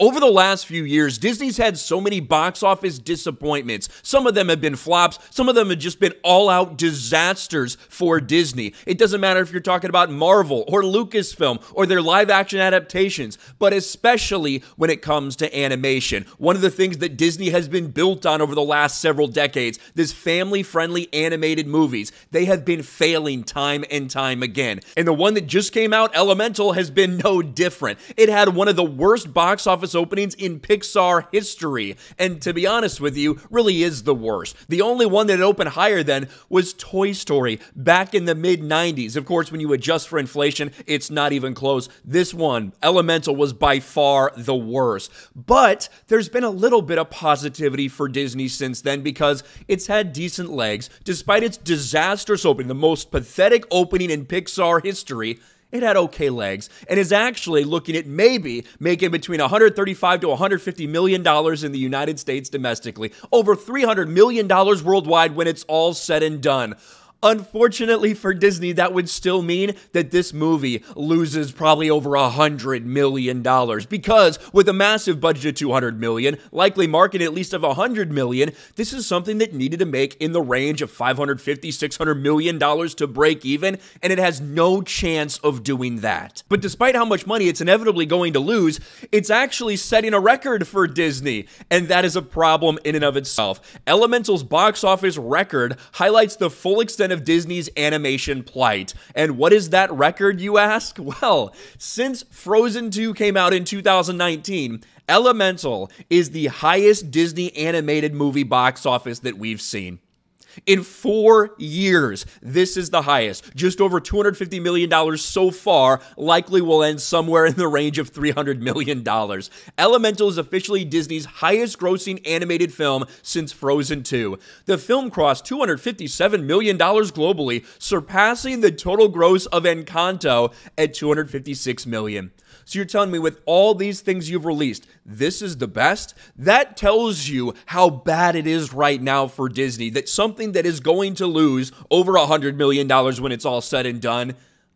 Over the last few years, Disney's had so many box office disappointments. Some of them have been flops. Some of them have just been all-out disasters for Disney. It doesn't matter if you're talking about Marvel or Lucasfilm or their live-action adaptations, but especially when it comes to animation. One of the things that Disney has been built on over the last several decades, this family-friendly animated movies, they have been failing time and time again. And the one that just came out, Elemental, has been no different. It had one of the worst box office openings in Pixar history, and to be honest with you, really is the worst. The only one that opened higher then was Toy Story back in the mid-90s. Of course, when you adjust for inflation, it's not even close. This one, Elemental, was by far the worst. But there's been a little bit of positivity for Disney since then because it's had decent legs. Despite its disastrous opening, the most pathetic opening in Pixar history, it had okay legs and is actually looking at maybe making between $135 to $150 million in the United States domestically, over $300 million worldwide when it's all said and done. Unfortunately for Disney, that would still mean that this movie loses probably over $100 million because with a massive budget of $200 million, likely market at least of $100 million, this is something that needed to make in the range of $550, $600 million to break even, and it has no chance of doing that. But despite how much money it's inevitably going to lose, it's actually setting a record for Disney, and that is a problem in and of itself. Elemental's box office record highlights the full extent of Disney's animation plight. And what is that record, you ask? Well, since Frozen 2 came out in 2019, Elemental is the highest Disney animated movie box office that we've seen. In 4 years, this is the highest. Just over $250 million so far, likely will end somewhere in the range of $300 million. Elemental is officially Disney's highest grossing animated film since Frozen 2. The film crossed $257 million globally, surpassing the total gross of Encanto at $256 million. So you're telling me with all these things you've released, this is the best? That tells you how bad it is right now for Disney, that something that is going to lose over $100 million when it's all said and done,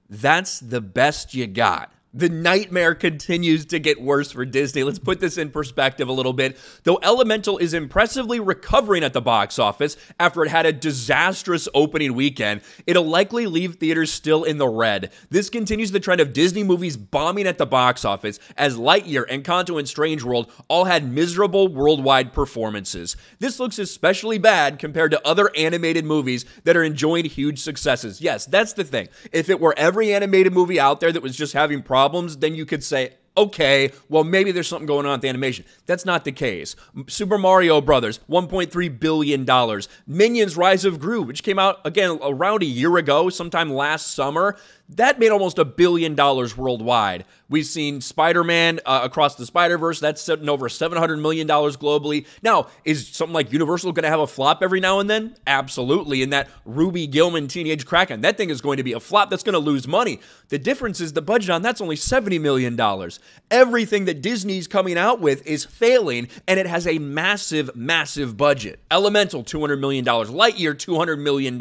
that's the best you got. The nightmare continues to get worse for Disney. Let's put this in perspective a little bit. Though Elemental is impressively recovering at the box office after it had a disastrous opening weekend, it'll likely leave theaters still in the red. This continues the trend of Disney movies bombing at the box office, as Lightyear, Encanto, and Strange World all had miserable worldwide performances. This looks especially bad compared to other animated movies that are enjoying huge successes. Yes, that's the thing. If it were every animated movie out there that was just having problems, then you could say, okay, well, maybe there's something going on with the animation. That's not the case. Super Mario Brothers, $1.3 billion. Minions Rise of Gru, which came out, again, around a year ago, sometime last summer, that made almost $1 billion worldwide. We've seen Spider-Man Across the Spider-Verse. That's sitting over $700 million globally. Now, is something like Universal going to have a flop every now and then? Absolutely. And that Ruby Gillman Teenage Kraken, that thing is going to be a flop that's going to lose money. The difference is the budget on that's only $70 million. Everything that Disney's coming out with is failing, and it has a massive, massive budget. Elemental, $200 million. Lightyear, $200 million.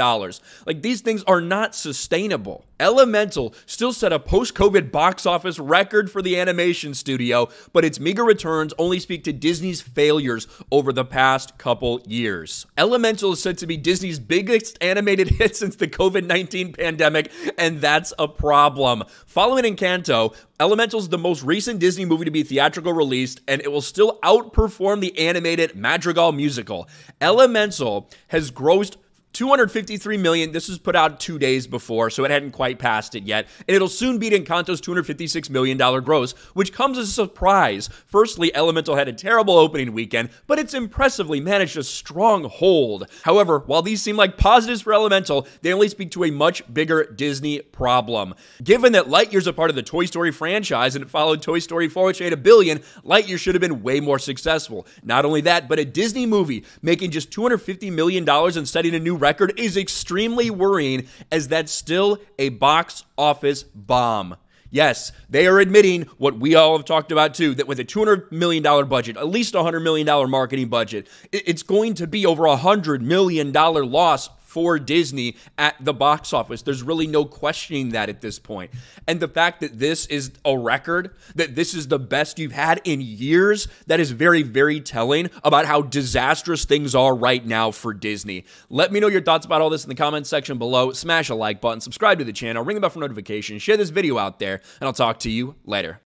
Like, these things are not sustainable. Elemental still set a post-COVID box office record for the animation studio, but its meager returns only speak to Disney's failures over the past couple years. Elemental is said to be Disney's biggest animated hit since the COVID-19 pandemic, and that's a problem. Following Encanto, Elemental's the most recent Disney movie to be theatrical released, and it will still outperform the animated Madrigal musical. Elemental has grossed $253 million. This was put out 2 days before, so it hadn't quite passed it yet. And it'll soon beat Encanto's $256 million gross, which comes as a surprise. Firstly, Elemental had a terrible opening weekend, but it's impressively managed a strong hold. However, while these seem like positives for Elemental, they only speak to a much bigger Disney problem. Given that Lightyear's a part of the Toy Story franchise and it followed Toy Story 4, which made $1 billion, Lightyear should have been way more successful. Not only that, but a Disney movie making just $250 million and setting a new record is extremely worrying, as that's still a box office bomb. Yes, they are admitting what we all have talked about too, that with a $200 million budget, at least $100 million marketing budget, it's going to be over $100 million loss for Disney at the box office. There's really no questioning that at this point. And the fact that this is a record, that this is the best you've had in years, that is very, very telling about how disastrous things are right now for Disney. Let me know your thoughts about all this in the comments section below. Smash a like button, subscribe to the channel, ring the bell for notifications, share this video out there, and I'll talk to you later.